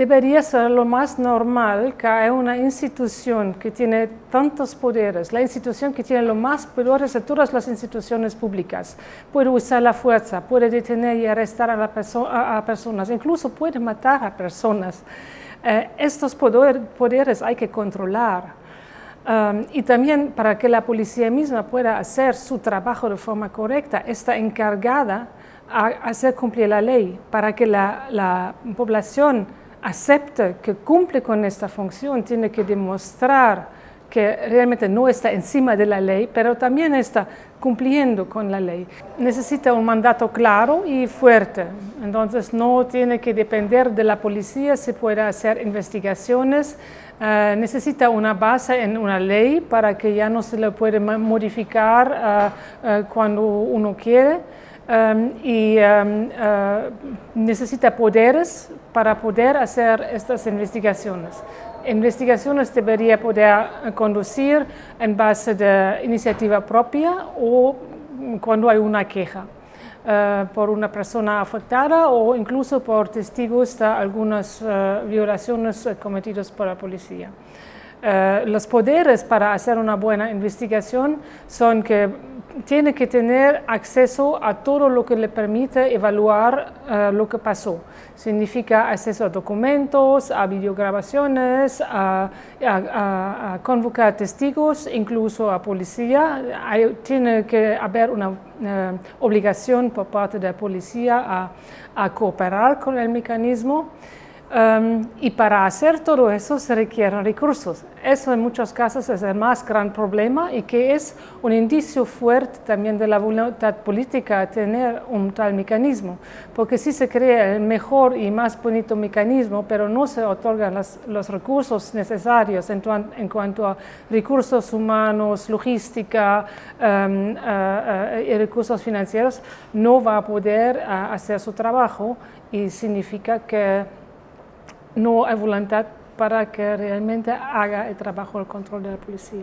debería ser lo más normal que haya una institución que tiene tantos poderes, la institución que tiene los más poderes de todas las instituciones públicas. Puede usar la fuerza, puede detener y arrestar a personas, incluso puede matar a personas. Estos poderes hay que controlar. Y también para que la policía misma pueda hacer su trabajo de forma correcta, está encargada a hacer cumplir la ley, para que la población acepte que cumple con esta función, tiene que demostrar que realmente no está encima de la ley, pero también está cumpliendo con la ley. Necesita un mandato claro y fuerte, entonces no tiene que depender de la policía, se puede hacer investigaciones, necesita una base en una ley para que ya no se le puede modificar cuando uno quiere. Necesita poderes para poder hacer estas investigaciones. Investigaciones debería poder conducir en base de iniciativa propia o cuando hay una queja por una persona afectada o incluso por testigos de algunas violaciones cometidas por la policía. Los poderes para hacer una buena investigación son que tiene que tener acceso a todo lo que le permite evaluar lo que pasó. Significa acceso a documentos, a videograbaciones, a convocar testigos, incluso a policía. Tiene que haber una obligación por parte de la policía a cooperar con el mecanismo. Y para hacer todo eso se requieren recursos. Eso en muchos casos es el más gran problema y que es un indicio fuerte también de la voluntad política a tener un tal mecanismo. Porque si se crea el mejor y más bonito mecanismo, pero no se otorgan los recursos necesarios en cuanto a recursos humanos, logística y recursos financieros, no va a poder hacer su trabajo y significa que no hay voluntad para que realmente haga el trabajo del control de la policía.